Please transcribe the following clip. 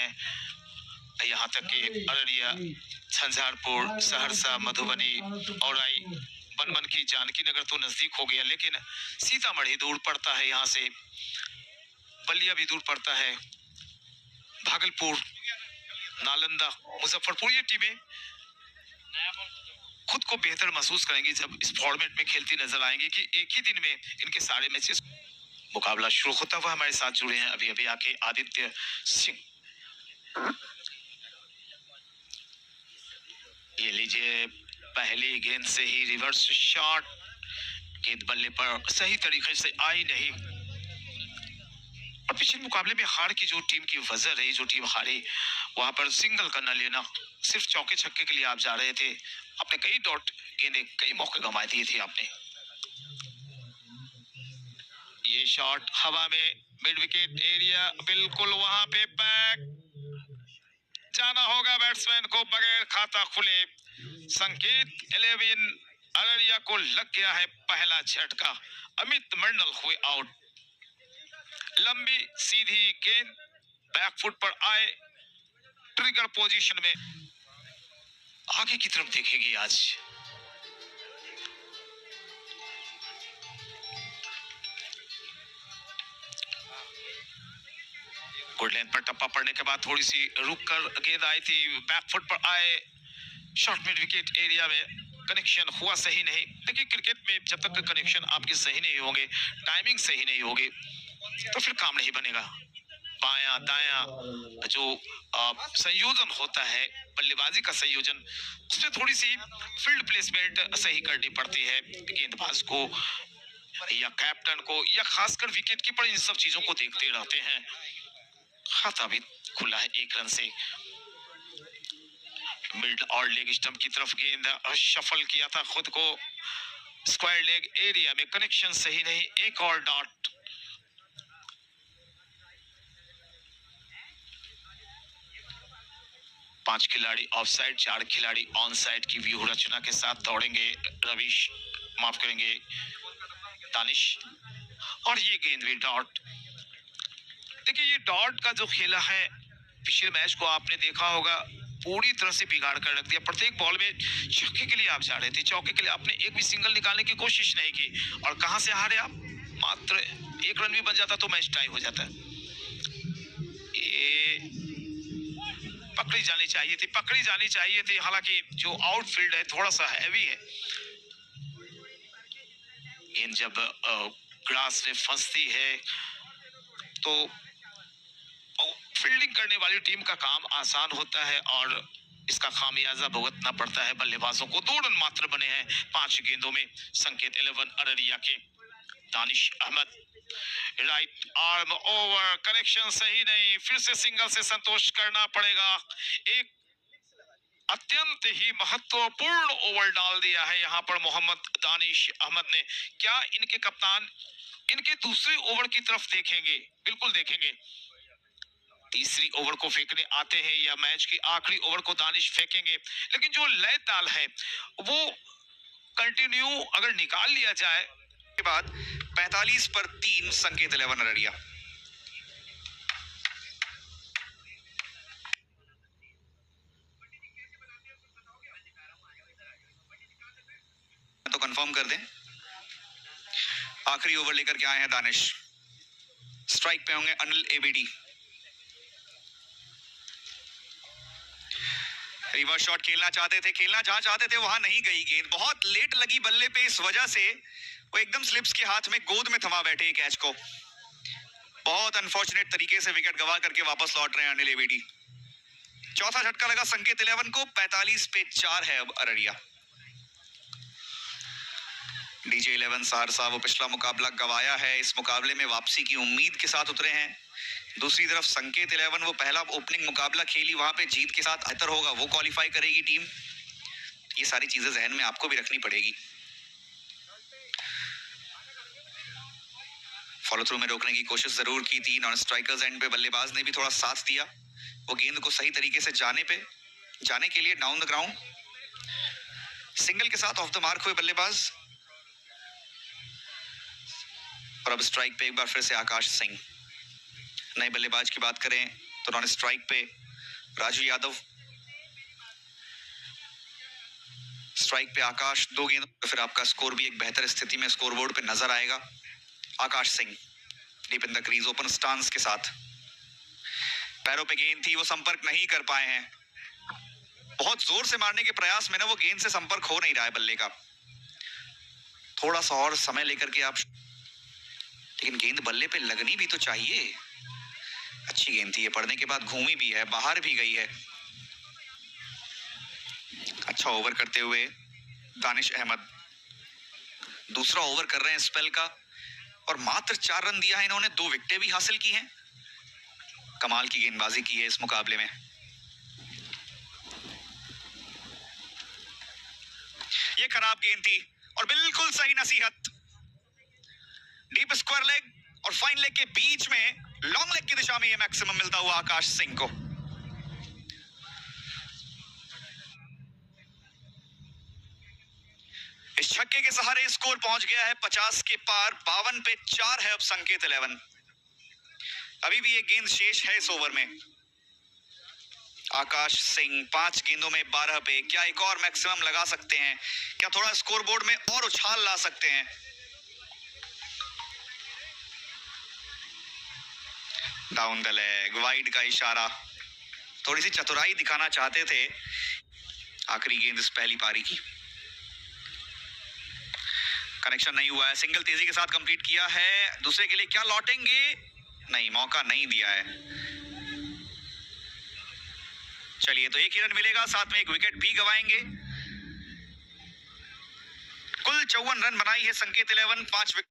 हैं। यहाँ तक कि अररिया, झंझारपुर, सहरसा, मधुबनी, औराई, बनमन की जानकी नगर तो नजदीक हो गया, लेकिन सीतामढ़ी दूर पड़ता है, यहाँ से बलिया भी दूर पड़ता है, भागलपुर, नालंदा, मुजफ्फरपुर। ये टीमें खुद को बेहतर महसूस करेंगी जब इस फॉर्मेट में खेलती नजर आएंगी कि एक ही दिन में इनके सारे मैचेस। मुकाबला शुरू होता हुआ हमारे साथ जुड़े हैं अभी अभी आके आदित्य सिंह। ये लीजिए, पहली गेंद से ही रिवर्स शॉट, गेंद बल्ले पर सही तरीके से आई नहीं। और पिछले मुकाबले में हार की जो टीम की वजह रही, जो टीम हारी, वहां पर सिंगल का न लेना, सिर्फ चौके छक्के के लिए आप जा रहे थे, आपने कई डॉट गेंदे, कई मौके गंवा दिए थे आपने। ये शॉट हवा में, मिड विकेट एरिया, बिल्कुल वहां पे बैक जाना होगा बैट्समैन को बगैर खाता खुले। संकेत 11 अररिया को लग गया है पहला झटका, अमित मंडल हुए आउट। लंबी सीधी गेंद बैकफुट पर आए, ट्रिगर पोजीशन में आगे की तरफ देखेगी आज। गुड लेंथ पर टप्पा पड़ने के बाद थोड़ी सी रुक कर गेंद आई थी, बैकफुट पर आए, शॉर्ट मिड विकेट एरिया में कनेक्शन हुआ सही नहीं। देखिए, क्रिकेट में जब तक कनेक्शन आपके सही नहीं होंगे, टाइमिंग सही नहीं होगी, तो फिर काम नहीं बनेगा। बायां दायां जो संयोजन होता है, बल्लेबाजी का संयोजन, उसमें थोड़ी सी फील्ड प्लेसमेंट सही करनी पड़ती है गेंदबाज को या कैप्टन को, या खासकर विकेट कीपर इन सब चीजों को देखते रहते हैं। खाता भी खुला है 1 रन से। मिड और लेग स्टंप की तरफ गेंद शफल किया था खुद को, स्क्वायर लेग एरिया में कनेक्शन सही नहीं, एक और डॉट। पांच खिलाड़ी ऑफ साइड, 4 खिलाड़ी ऑन साइड की व्यू रचना के साथ दौड़ेंगे रविश, माफ करेंगे दानिश, और ये गेंद भी डॉट। देखिए, ये डॉट का जो खेला है, पिछले मैच को आपने देखा होगा, पूरी तरह से बिगाड़ कर रख दिया। प्रत्येक बॉल में चौके के लिए आप जा रहे थे, चौके के लिए आपने एक भी सिंगल निकालने की कोशिश नहीं की, और कहां से हारे आप? मात्र 1 रन भी बन जाता तो मैच टाई हो जाता। ये पकड़ी जानी चाहिए थी, पकड़ी जानी चाहिए थी। हालांकि जो आउटफील्ड है थोड़ा सा हैवी है, इन जब ग्रास में फंसती है तो फील्डिंग करने वाली टीम का काम आसान होता है, और इसका खामियाजा भुगतना पड़ता है बल्लेबाजों को। 2 रन मात्र बने हैं 5 गेंदों में। संकेत 11 अररिया के, Danish Ahmed, right arm over, connection सही नहीं, फिर से सिंगल से संतोष करना पड़ेगा। एक अत्यंत ही महत्वपूर्ण ओवर डाल दिया है यहाँ पर मोहम्मद दानिश अहमद ने। क्या इनके कप्तान इनके दूसरे ओवर की तरफ देखेंगे? बिल्कुल देखेंगे। तीसरी ओवर को फेंकने आते हैं या मैच की आखिरी ओवर को दानिश फेंकेंगे, लेकिन जो लय ताल है वो कंटिन्यू अगर निकाल लिया जाए के बाद 45 पर 3 संकेत 11 अररिया। तो कंफर्म कर दें, आखिरी ओवर लेकर के आए हैं दानिश। स्ट्राइक पे होंगे अनिल एबीडी। रिवर्स शॉट खेलना चाहते थे, खेलना जहां चाहते थे वहां नहीं गई गेंद, बहुत लेट लगी बल्ले पे, इस वजह से वो एकदम स्लिप्स के हाथ में गोद में थमा बैठे कैच को। बहुत अनफॉर्चुनेट तरीके से विकेट गवा करके वापस लौट रहे हैं अनिल एबीडी। चौथा झटका लगा संकेत 11 को, 45 पे 4 है अब अररिया। डीजे 11 सहरसा, वो पिछला मुकाबला गवाया है, इस मुकाबले में वापसी की उम्मीद के साथ उतरे हैं। दूसरी तरफ संकेत 11, वो पहला ओपनिंग मुकाबला खेली, वहां पे जीत के साथ बेहतर होगा, वो क्वालिफाई करेगी टीम। ये सारी चीजें जहन में आपको भी रखनी पड़ेगी। फॉलो थ्रू में रोकने की कोशिश जरूर की थी, नॉन स्ट्राइकर्स एंड पे बल्लेबाज ने भी थोड़ा साथ दिया, वो गेंद को सही तरीके से जाने के लिए डाउन द ग्राउंड सिंगल के साथ ऑफ द मार्क हुए बल्लेबाज। और अब स्ट्राइक पे एक बार फिर से आकाश सिंह। नए बल्लेबाज की बात करें तो नॉन स्ट्राइक पे राजू यादव, स्ट्राइक पे आकाश। 2 गेंदों तो फिर आपका स्कोर भी एक बेहतर स्थिति में स्कोरबोर्ड पे नजर आएगा। Akash Singh deep in the crease, open stance के साथ, पैरों पे गेंद थी, वो संपर्क नहीं कर पाए हैं। बहुत जोर से मारने के प्रयास में ना वो गेंद से संपर्क हो नहीं रहा है बल्ले का। थोड़ा सा और समय लेकर के आप, लेकिन गेंद बल्ले पे लगनी भी तो चाहिए। अच्छी गेंद थी ये, पड़ने के बाद घूमी भी है, बाहर भी गई है। अच्छा ओवर करते हुए दानिश अहमद, दूसरा ओवर कर रहे हैं स्पेल का, और मात्र 4 रन दिया है इन्होंने, 2 विकेटें भी हासिल की हैं। कमाल की गेंदबाजी की है इस मुकाबले में। ये खराब गेंद थी और बिल्कुल सही नसीहत। डीप स्क्वायर लेग और फाइन लेग के बीच में लॉन्ग लेग की दिशा में ये मैक्सिमम मिलता हुआ आकाश सिंह को। इस छक्के के सहारे स्कोर पहुंच गया है 50 के पार। 52 पे 4 है अब संकेत 11। अभी भी एक गेंद शेष है इस ओवर में। आकाश सिंह 5 गेंदों में 12 पे, क्या एक और मैक्सिमम लगा सकते हैं? क्या थोड़ा स्कोरबोर्ड में और उछाल ला सकते हैं? डाउन द लेग, वाइड का इशारा, थोड़ी सी चतुराई दिखाना चाहते थे। आखिरी गेंद इस पहली पारी की, कनेक्शन नहीं हुआ है। सिंगल तेजी के साथ कंप्लीट किया है। दूसरे के लिए क्या लौटेंगे? नहीं, मौका नहीं दिया है। चलिए, तो 1 ही रन मिलेगा, साथ में 1 विकेट भी गवाएंगे। कुल 54 रन बनाई है संकेत 11, 5 विकेट